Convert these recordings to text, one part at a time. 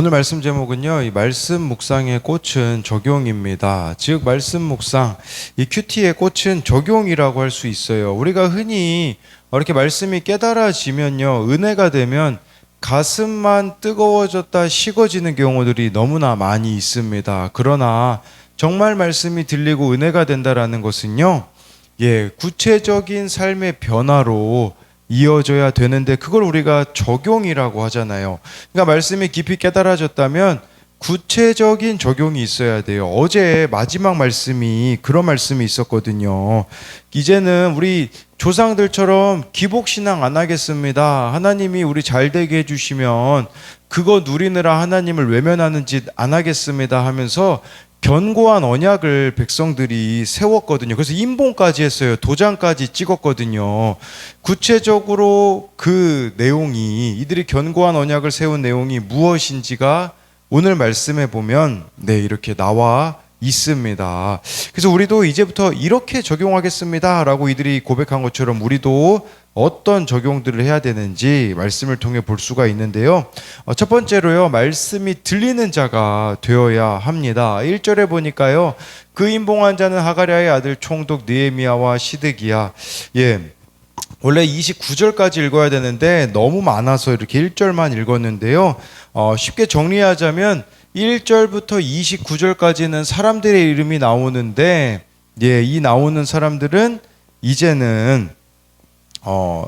오늘 말씀 제목은요, 이 말씀 묵상의 꽃은 적용입니다. 즉, 말씀 묵상, 이 큐티의 꽃은 적용이라고 할 수 있어요. 우리가 흔히 이렇게 말씀이 깨달아지면요, 은혜가 되면 가슴만 뜨거워졌다 식어지는 경우들이 너무나 많이 있습니다. 그러나 정말 말씀이 들리고 은혜가 된다라는 것은요, 구체적인 삶의 변화로 이어져야 되는데 그걸 우리가 적용이라고 하잖아요. 그러니까 말씀이 깊이 깨달아졌다면 구체적인 적용이 있어야 돼요. 어제 마지막 말씀이 그런 말씀이 있었거든요. 이제는 우리 조상들처럼 기복신앙 안 하겠습니다. 하나님이 우리 잘되게 해주시면 그거 누리느라 하나님을 외면하는 짓 안 하겠습니다 하면서 견고한 언약을 백성들이 세웠거든요. 그래서 인봉까지 했어요. 도장까지 찍었거든요. 구체적으로 그 내용이, 이들이 견고한 언약을 세운 내용이 무엇인지가 오늘 말씀에 보면 이렇게 나와 있습니다. 그래서 우리도 이제부터 이렇게 적용하겠습니다 라고 이들이 고백한 것처럼 우리도 어떤 적용들을 해야 되는지 말씀을 통해 볼 수가 있는데요. 첫 번째로요, 말씀이 들리는 자가 되어야 합니다. 1절에 보니까요, 그 인봉한 자는 하가랴의 아들 총독 느헤미야와 시드기야. 원래 29절까지 읽어야 되는데 너무 많아서 이렇게 1절만 읽었는데요. 쉽게 정리하자면 1절부터 29절까지는 사람들의 이름이 나오는데, 이 나오는 사람들은 이제는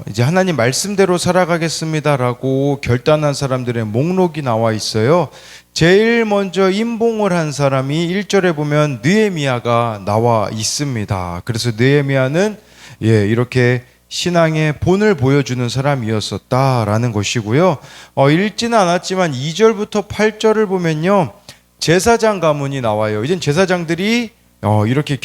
이제 하나님 말씀대로 살아가겠습니다라고 결단한 사람들의 목록이 나와 있어요. 제일 먼저 임봉을 한 사람이 1절에 보면 느헤미야가 나와 있습니다. 그래서 느헤미야는 이렇게 신앙의 본을 보여주는 사람이었었다라는 것이고요. 읽지는 않았지만 2절부터 8절을 보면요, 제사장 가문이 나와요. 이젠 제사장들이 이렇게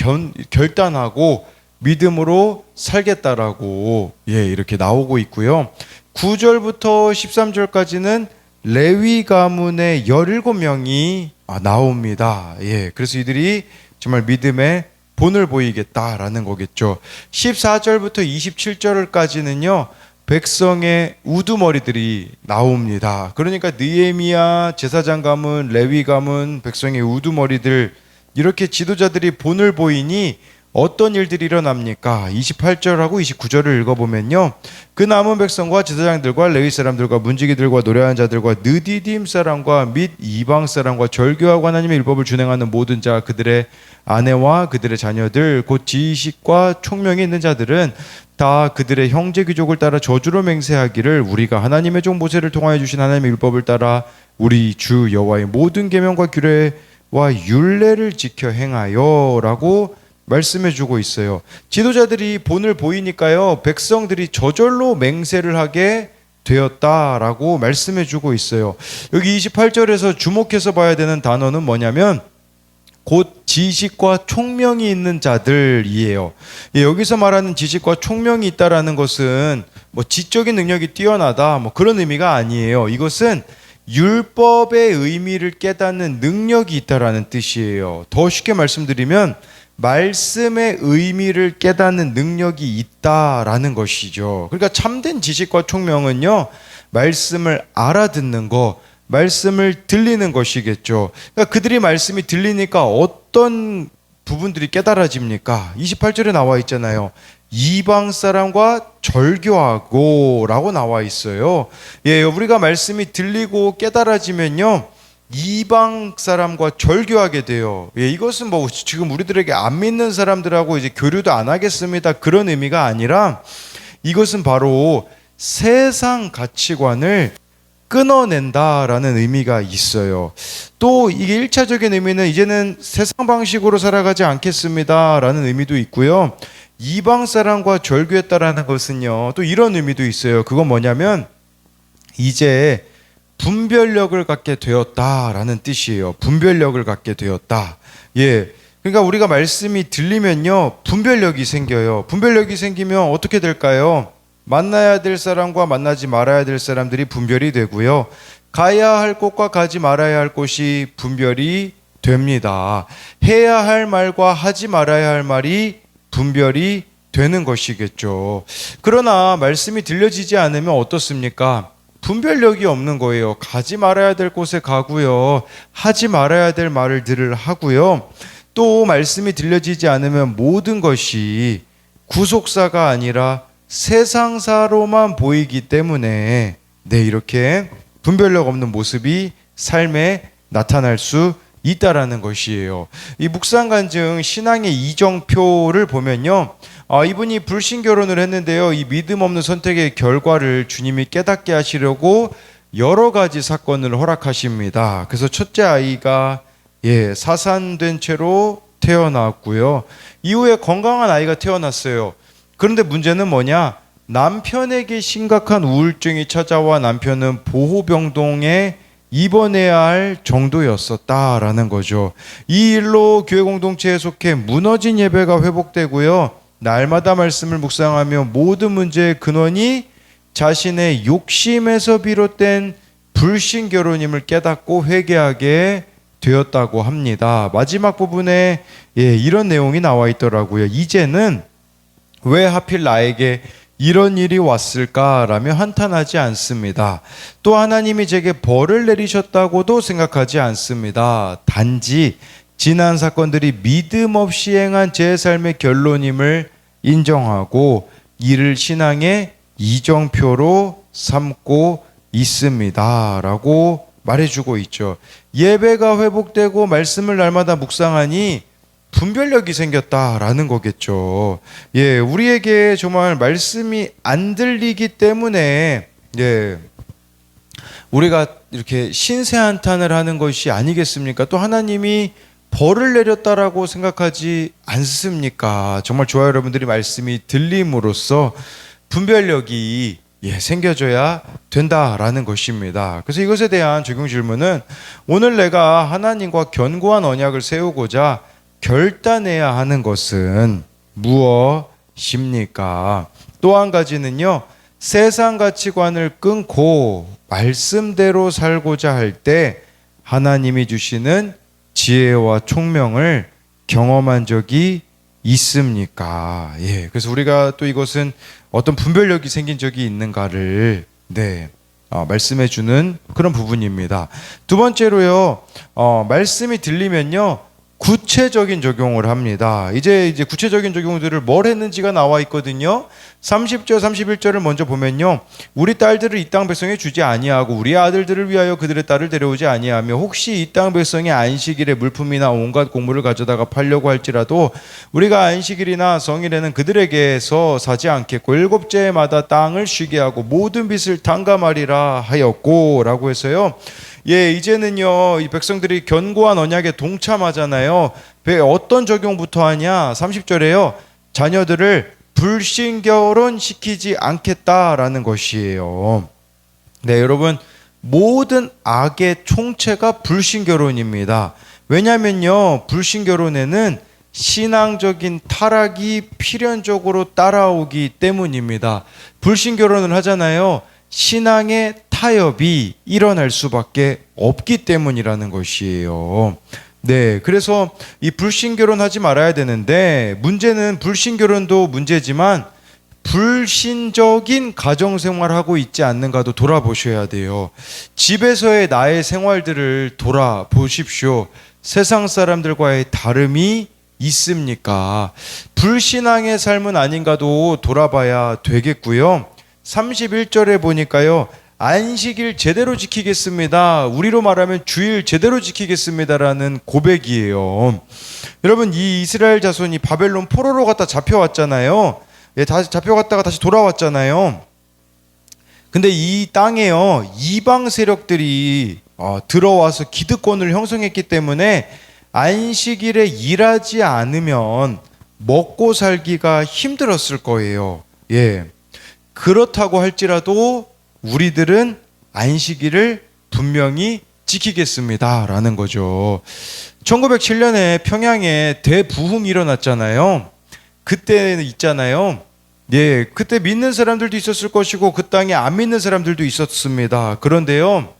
결단하고 믿음으로 살겠다라고 이렇게 나오고 있고요. 9절부터 13절까지는 레위 가문의 17명이 나옵니다. 그래서 이들이 정말 믿음의 본을 보이겠다라는 거겠죠. 14절부터 27절까지는요, 백성의 우두머리들이 나옵니다. 그러니까 느헤미야, 제사장 가문, 레위 가문, 백성의 우두머리들, 이렇게 지도자들이 본을 보이니 어떤 일들이 일어납니까? 28절하고 29절을 읽어보면요, 그 남은 백성과 제사장들과 레위 사람들과 문지기들과 노래하는 자들과 느디딤 사람과 및 이방 사람과 절교하고 하나님의 율법을 준행하는 모든 자, 그들의 아내와 그들의 자녀들, 곧 지식과 총명이 있는 자들은 다 그들의 형제 귀족을 따라 저주로 맹세하기를, 우리가 하나님의 종 모세를 통하여 주신 하나님의 율법을 따라 우리 주 여호와의 모든 계명과 규례와 율례를 지켜 행하여라고 말씀해주고 있어요. 지도자들이 본을 보이니까요, 백성들이 저절로 맹세를 하게 되었다라고 말씀해주고 있어요. 여기 28절에서 주목해서 봐야 되는 단어는 뭐냐면 곧 지식과 총명이 있는 자들이에요. 여기서 말하는 지식과 총명이 있다라는 것은 뭐 지적인 능력이 뛰어나다 그런 의미가 아니에요. 이것은 율법의 의미를 깨닫는 능력이 있다라는 뜻이에요. 더 쉽게 말씀드리면 말씀의 의미를 깨닫는 능력이 있다라는 것이죠. 그러니까 참된 지식과 총명은요, 말씀을 알아듣는 것, 말씀을 들리는 것이겠죠. 그러니까 그들이 말씀이 들리니까 어떤 부분들이 깨달아집니까? 28절에 나와 있잖아요. 이방 사람과 절교하고 라고 나와 있어요. 우리가 말씀이 들리고 깨달아지면요, 이방 사람과 절교하게 돼요. 이것은 지금 우리들에게 안 믿는 사람들하고 이제 교류도 안 하겠습니다, 그런 의미가 아니라 이것은 바로 세상 가치관을 끊어낸다라는 의미가 있어요. 또 이게 1차적인 의미는 이제는 세상 방식으로 살아가지 않겠습니다라는 의미도 있고요. 이방 사람과 절교했다라는 것은요, 또 이런 의미도 있어요. 그건 뭐냐면 이제 분별력을 갖게 되었다라는 뜻이에요. 분별력을 갖게 되었다. 그러니까 우리가 말씀이 들리면요, 분별력이 생겨요. 분별력이 생기면 어떻게 될까요? 만나야 될 사람과 만나지 말아야 될 사람들이 분별이 되고요, 가야 할 곳과 가지 말아야 할 곳이 분별이 됩니다. 해야 할 말과 하지 말아야 할 말이 분별이 되는 것이겠죠. 그러나 말씀이 들려지지 않으면 어떻습니까? 분별력이 없는 거예요. 가지 말아야 될 곳에 가고요. 하지 말아야 될 말들을 하고요. 또 말씀이 들려지지 않으면 모든 것이 구속사가 아니라 세상사로만 보이기 때문에 이렇게 분별력 없는 모습이 삶에 나타날 수 있다라는 것이에요. 이 묵상간증 신앙의 이정표를 보면요, 이분이 불신결혼을 했는데요, 이 믿음 없는 선택의 결과를 주님이 깨닫게 하시려고 여러 가지 사건을 허락하십니다. 그래서 첫째 아이가 사산된 채로 태어났고요. 이후에 건강한 아이가 태어났어요. 그런데 문제는 뭐냐? 남편에게 심각한 우울증이 찾아와 남편은 보호병동에 입원해야 할 정도였었다라는 거죠. 이 일로 교회 공동체에 속해 무너진 예배가 회복되고요. 날마다 말씀을 묵상하며 모든 문제의 근원이 자신의 욕심에서 비롯된 불신결혼임을 깨닫고 회개하게 되었다고 합니다. 마지막 부분에 이런 내용이 나와 있더라고요. 이제는 왜 하필 나에게 이런 일이 왔을까라며 한탄하지 않습니다. 또 하나님이 제게 벌을 내리셨다고도 생각하지 않습니다. 단지 지난 사건들이 믿음 없이 행한 제 삶의 결론임을 인정하고 이를 신앙의 이정표로 삼고 있습니다. 라고 말해주고 있죠. 예배가 회복되고 말씀을 날마다 묵상하니 분별력이 생겼다라는 거겠죠. 우리에게 정말 말씀이 안 들리기 때문에 우리가 이렇게 신세한탄을 하는 것이 아니겠습니까? 또 하나님이 벌을 내렸다라고 생각하지 않습니까? 정말 좋아요, 여러분들이 말씀이 들림으로써 분별력이 생겨져야 된다라는 것입니다. 그래서 이것에 대한 적용 질문은, 오늘 내가 하나님과 견고한 언약을 세우고자 결단해야 하는 것은 무엇입니까? 또 한 가지는요, 세상 가치관을 끊고 말씀대로 살고자 할 때 하나님이 주시는 지혜와 총명을 경험한 적이 있습니까? 그래서 우리가 또 이것은 어떤 분별력이 생긴 적이 있는가를 말씀해 주는 그런 부분입니다. 두 번째로요, 말씀이 들리면요, 구체적인 적용을 합니다. 이제 구체적인 적용들을 뭘 했는지가 나와 있거든요. 30절 31절을 먼저 보면요, 우리 딸들을 이 땅 백성에 주지 아니하고 우리 아들들을 위하여 그들의 딸을 데려오지 아니하며 혹시 이 땅 백성의 안식일에 물품이나 온갖 곡물을 가져다가 팔려고 할지라도 우리가 안식일이나 성일에는 그들에게서 사지 않겠고 일곱째마다 땅을 쉬게 하고 모든 빚을 탕감하리라 하였고 라고 해서요, 이제는요, 이 백성들이 견고한 언약에 동참하잖아요. 어떤 적용부터 하냐? 30절에요. 자녀들을 불신결혼 시키지 않겠다라는 것이에요. 여러분, 모든 악의 총체가 불신결혼입니다. 왜냐면요, 불신결혼에는 신앙적인 타락이 필연적으로 따라오기 때문입니다. 불신결혼을 하잖아요. 신앙의 타협이 일어날 수밖에 없기 때문이라는 것이에요. 그래서 이 불신결혼 하지 말아야 되는데, 문제는 불신결혼도 문제지만 불신적인 가정생활하고 있지 않는가도 돌아보셔야 돼요. 집에서의 나의 생활들을 돌아보십시오. 세상 사람들과의 다름이 있습니까? 불신앙의 삶은 아닌가도 돌아봐야 되겠고요. 31절에 보니까요, 안식일 제대로 지키겠습니다. 우리로 말하면 주일 제대로 지키겠습니다라는 고백이에요. 여러분, 이 이스라엘 자손이 바벨론 포로로 갔다 잡혀왔잖아요. 다시 잡혀갔다가 다시 돌아왔잖아요. 근데 이 땅에요, 이방 세력들이 들어와서 기득권을 형성했기 때문에 안식일에 일하지 않으면 먹고 살기가 힘들었을 거예요. 그렇다고 할지라도 우리들은 안식일을 분명히 지키겠습니다라는 거죠. 1907년에 평양에 대부흥이 일어났잖아요. 그때 있잖아요. 그때 믿는 사람들도 있었을 것이고 그 땅에 안 믿는 사람들도 있었습니다. 그런데요,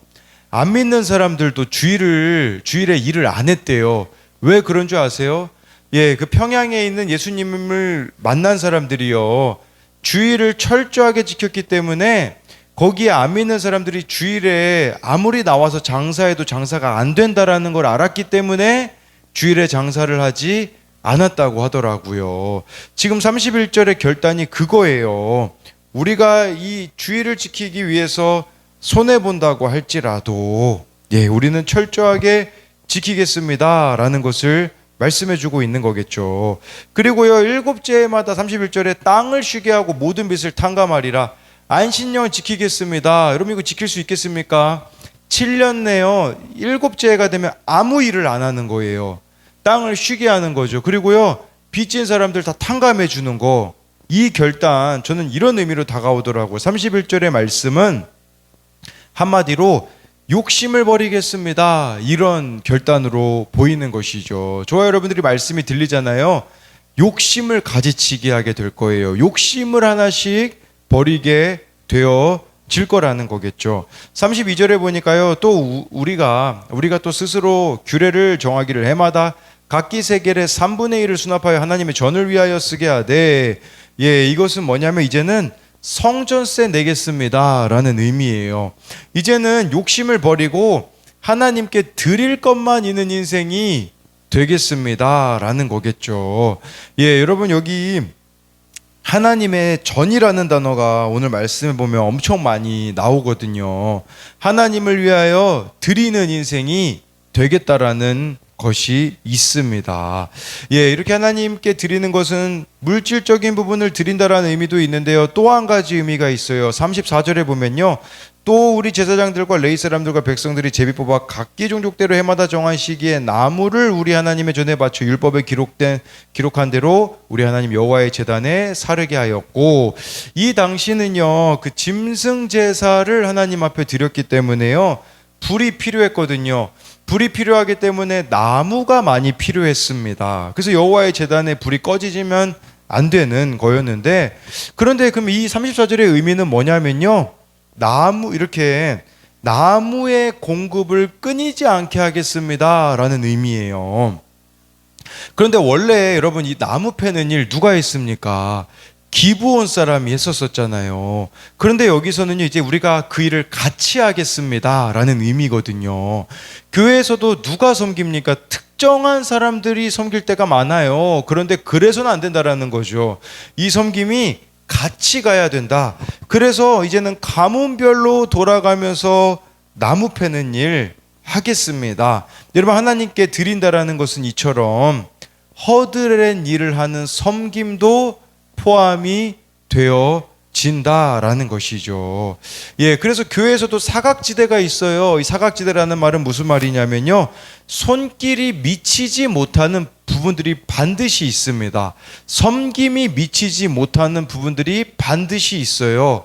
안 믿는 사람들도 주일에 일을 안 했대요. 왜 그런 줄 아세요? 그 평양에 있는 예수님을 만난 사람들이요, 주일을 철저하게 지켰기 때문에 거기에 안 믿는 사람들이 주일에 아무리 나와서 장사해도 장사가 안 된다라는 걸 알았기 때문에 주일에 장사를 하지 않았다고 하더라고요. 지금 31절의 결단이 그거예요. 우리가 이 주일을 지키기 위해서 손해본다고 할지라도 우리는 철저하게 지키겠습니다 라는 것을 말씀해주고 있는 거겠죠. 그리고요, 일곱째마다 31절에 땅을 쉬게 하고 모든 빚을 탕감하리라. 안식년을 지키겠습니다. 여러분 이거 지킬 수 있겠습니까? 7년 내요, 일곱째가 되면 아무 일을 안 하는 거예요. 땅을 쉬게 하는 거죠. 그리고요, 빚진 사람들 다 탕감해 주는 거. 이 결단, 저는 이런 의미로 다가오더라고요. 31절의 말씀은 한마디로 욕심을 버리겠습니다, 이런 결단으로 보이는 것이죠. 저와 여러분들이 말씀이 들리잖아요. 욕심을 가지치게 하게 될 거예요. 욕심을 하나씩 버리게 되어질 거라는 거겠죠. 32절에 보니까요, 또 우리가 또 스스로 규례를 정하기를 해마다 각기 세겔의 3분의 1을 수납하여 하나님의 전을 위하여 쓰게 하되, 이것은 뭐냐면 이제는 성전세 내겠습니다 라는 의미예요. 이제는 욕심을 버리고 하나님께 드릴 것만 있는 인생이 되겠습니다 라는 거겠죠. 여러분 여기 하나님의 전이라는 단어가 오늘 말씀에 보면 엄청 많이 나오거든요. 하나님을 위하여 드리는 인생이 되겠다라는 것이 있습니다. 이렇게 하나님께 드리는 것은 물질적인 부분을 드린다라는 의미도 있는데요, 또 한 가지 의미가 있어요. 34절에 보면요, 또 우리 제사장들과 레위 사람들과 백성들이 제비 뽑아 각기 종족대로 해마다 정한 시기에 나무를 우리 하나님의 전에 바쳐 율법에 기록한 대로 우리 하나님 여호와의 제단에 사르게 하였고, 이 당시는요, 그 짐승 제사를 하나님 앞에 드렸기 때문에요, 불이 필요했거든요. 불이 필요하기 때문에 나무가 많이 필요했습니다. 그래서 여호와의 제단에 불이 꺼지면 안 되는 거였는데, 그런데 그럼 이 34절의 의미는 뭐냐면요, 나무의 공급을 끊이지 않게 하겠습니다 라는 의미예요. 그런데 원래 여러분 이 나무 패는 일 누가 했습니까? 기브온 사람이 했었잖아요. 그런데 여기서는요, 이제 우리가 그 일을 같이 하겠습니다 라는 의미거든요. 교회에서도 누가 섬깁니까? 특정한 사람들이 섬길 때가 많아요. 그런데 그래서는 안 된다라는 거죠. 이 섬김이 같이 가야 된다. 그래서 이제는 가문별로 돌아가면서 나무 패는 일 하겠습니다. 여러분, 하나님께 드린다라는 것은 이처럼 허드렛 일을 하는 섬김도 포함이 되어진다라는 것이죠. 그래서 교회에서도 사각지대가 있어요. 이 사각지대라는 말은 무슨 말이냐면요, 손길이 미치지 못하는 부분들이 반드시 있습니다. 섬김이 미치지 못하는 부분들이 반드시 있어요.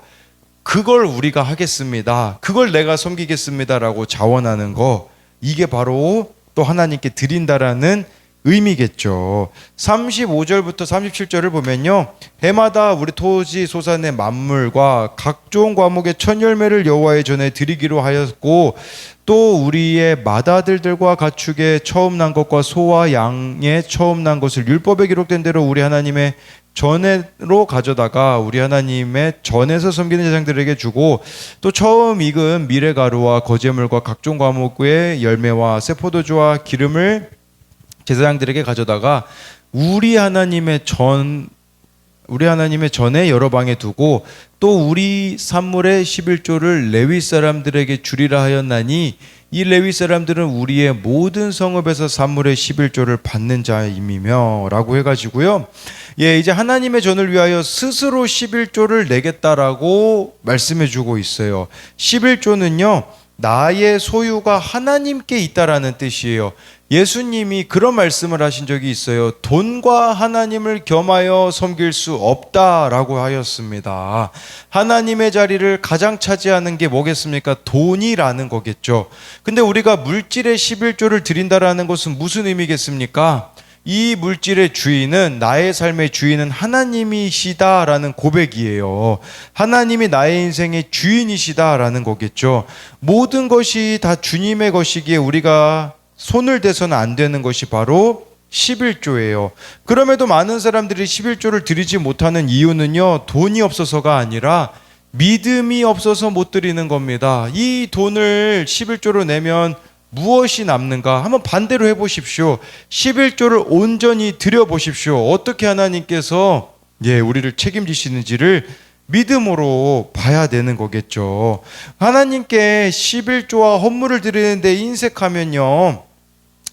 그걸 우리가 하겠습니다, 그걸 내가 섬기겠습니다라고 자원하는 거, 이게 바로 또 하나님께 드린다라는 의미겠죠. 35절부터 37절을 보면요, 해마다 우리 토지 소산의 만물과 각종 과목의 첫 열매를 여호와의 전에 드리기로 하였고, 또 우리의 맏아들들과 가축의 처음 난 것과 소와 양의 처음 난 것을 율법에 기록된 대로 우리 하나님의 전에로 가져다가 우리 하나님의 전에서 섬기는 제사장들에게 주고, 또 처음 익은 미레가루와 거제물과 각종 과목의 열매와 새 포도주와 기름을 제사장들에게 가져다가 우리 하나님의 전에 여러 방에 두고, 또 우리 산물의 11조를 레위 사람들에게 주리라 하였나니, 이 레위 사람들은 우리의 모든 성읍에서 산물의 11조를 받는 자임이며 라고 해가지고요, 이제 하나님의 전을 위하여 스스로 11조를 내겠다라고 말씀해주고 있어요. 11조는요, 나의 소유가 하나님께 있다라는 뜻이에요. 예수님이 그런 말씀을 하신 적이 있어요. 돈과 하나님을 겸하여 섬길 수 없다라고 하였습니다. 하나님의 자리를 가장 차지하는 게 뭐겠습니까? 돈이라는 거겠죠. 근데 우리가 물질의 11조를 드린다라는 것은 무슨 의미겠습니까? 이 물질의 주인은, 나의 삶의 주인은 하나님이시다라는 고백이에요. 하나님이 나의 인생의 주인이시다라는 거겠죠. 모든 것이 다 주님의 것이기에 우리가 손을 대서는 안 되는 것이 바로 11조예요. 그럼에도 많은 사람들이 11조를 드리지 못하는 이유는요, 돈이 없어서가 아니라 믿음이 없어서 못 드리는 겁니다. 이 돈을 11조로 내면 무엇이 남는가? 한번 반대로 해보십시오. 11조를 온전히 드려보십시오. 어떻게 하나님께서 우리를 책임지시는지를 믿음으로 봐야 되는 거겠죠. 하나님께 11조와 헌물을 드리는데 인색하면요,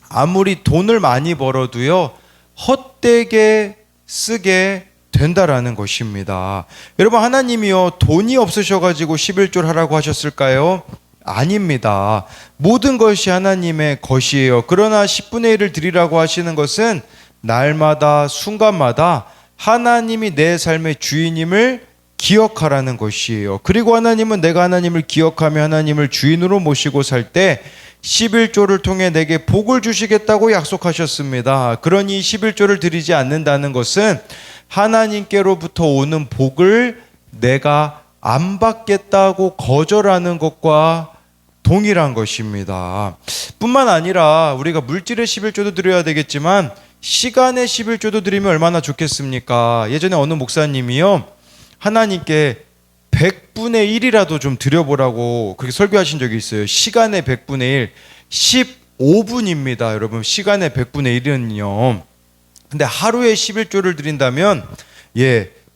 아무리 돈을 많이 벌어도요, 헛되게 쓰게 된다라는 것입니다. 여러분, 하나님이요, 돈이 없으셔가지고 11조를 하라고 하셨을까요? 아닙니다. 모든 것이 하나님의 것이에요. 그러나 10분의 1을 드리라고 하시는 것은 날마다 순간마다 하나님이 내 삶의 주인임을 기억하라는 것이에요. 그리고 하나님은 내가 하나님을 기억하며 하나님을 주인으로 모시고 살 때 11조를 통해 내게 복을 주시겠다고 약속하셨습니다. 그러니 11조를 드리지 않는다는 것은 하나님께로부터 오는 복을 내가 안 받겠다고 거절하는 것과 동일한 것입니다. 뿐만 아니라 우리가 물질의 11조도 드려야 되겠지만 시간의 11조도 드리면 얼마나 좋겠습니까? 예전에 어느 목사님이요, 하나님께 100분의 1이라도 좀 드려보라고 그렇게 설교하신 적이 있어요. 시간의 100분의 1, 15분입니다. 여러분, 시간의 100분의 1은요. 근데 하루에 11조를 드린다면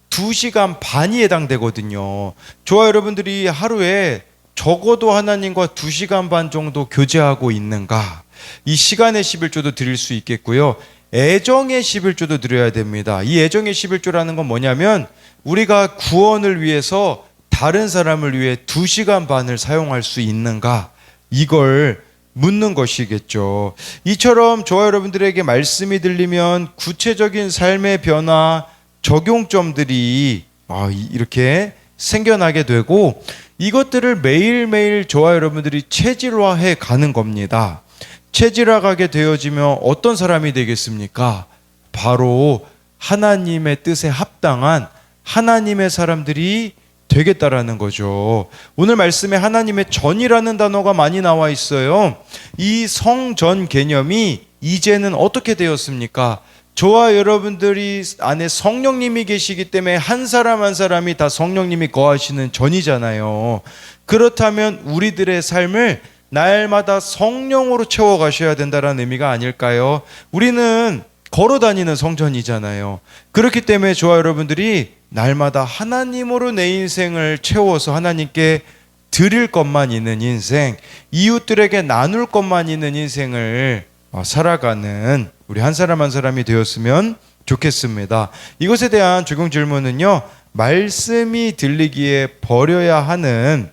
2시간 반이 해당되거든요. 저와 여러분들이 하루에 적어도 하나님과 2시간 반 정도 교제하고 있는가? 이 시간의 11조도 드릴 수 있겠고요. 애정의 11조도 드려야 됩니다. 이 애정의 11조라는 건 뭐냐면 우리가 구원을 위해서 다른 사람을 위해 2시간 반을 사용할 수 있는가? 이걸 묻는 것이겠죠. 이처럼 저와 여러분들에게 말씀이 들리면 구체적인 삶의 변화, 적용점들이 이렇게 생겨나게 되고 이것들을 매일매일 저와 여러분들이 체질화해 가는 겁니다. 체질화가게 되어지면 어떤 사람이 되겠습니까? 바로 하나님의 뜻에 합당한 하나님의 사람들이 되겠다라는 거죠. 오늘 말씀에 하나님의 전이라는 단어가 많이 나와 있어요. 이 성전 개념이 이제는 어떻게 되었습니까? 저와 여러분들이 안에 성령님이 계시기 때문에 한 사람 한 사람이 다 성령님이 거하시는 전이잖아요. 그렇다면 우리들의 삶을 날마다 성령으로 채워가셔야 된다는 의미가 아닐까요? 우리는 걸어다니는 성전이잖아요. 그렇기 때문에 저와 여러분들이 날마다 하나님으로 내 인생을 채워서 하나님께 드릴 것만 있는 인생, 이웃들에게 나눌 것만 있는 인생을 살아가는 우리 한 사람 한 사람이 되었으면 좋겠습니다. 이것에 대한 적용 질문은요, 말씀이 들리기에 버려야 하는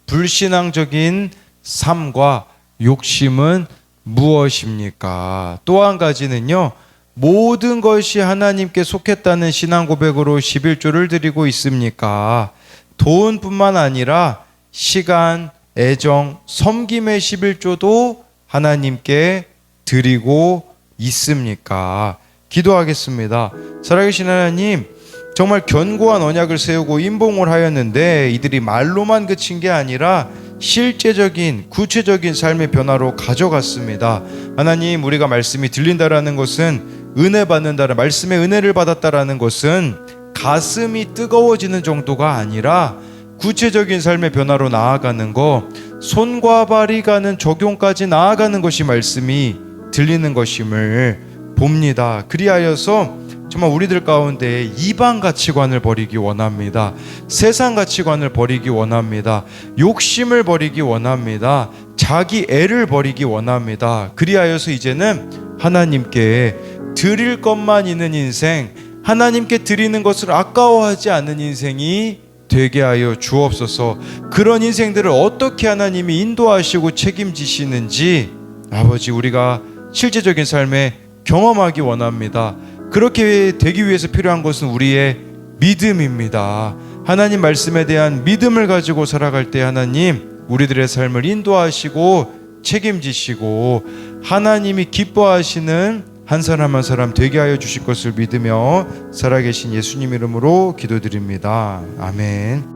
불신앙적인 삶과 욕심은 무엇입니까? 또 한 가지는요, 모든 것이 하나님께 속했다는 신앙 고백으로 11조를 드리고 있습니까? 돈뿐만 아니라 시간, 애정, 섬김의 11조도 하나님께 드리고 있습니까? 기도하겠습니다. 살아계신 하나님, 정말 견고한 언약을 세우고 임봉을 하였는데 이들이 말로만 그친 게 아니라 실제적인 구체적인 삶의 변화로 가져갔습니다. 하나님, 우리가 말씀이 들린다라는 것은 은혜 받는다라, 말씀의 은혜를 받았다라는 것은 가슴이 뜨거워지는 정도가 아니라 구체적인 삶의 변화로 나아가는 것, 손과 발이 가는 적용까지 나아가는 것이 말씀이 들리는 것임을 봅니다. 그리하여서 정말 우리들 가운데 이방 가치관을 버리기 원합니다. 세상 가치관을 버리기 원합니다. 욕심을 버리기 원합니다. 자기 애를 버리기 원합니다. 그리하여서 이제는 하나님께 드릴 것만 있는 인생, 하나님께 드리는 것을 아까워하지 않는 인생이 되게 하여 주옵소서. 그런 인생들을 어떻게 하나님이 인도하시고 책임지시는지 아버지, 우리가 실제적인 삶에 경험하기 원합니다. 그렇게 되기 위해서 필요한 것은 우리의 믿음입니다. 하나님 말씀에 대한 믿음을 가지고 살아갈 때 하나님 우리들의 삶을 인도하시고 책임지시고 하나님이 기뻐하시는 한 사람 한 사람 되게 하여 주실 것을 믿으며 살아계신 예수님 이름으로 기도드립니다. 아멘.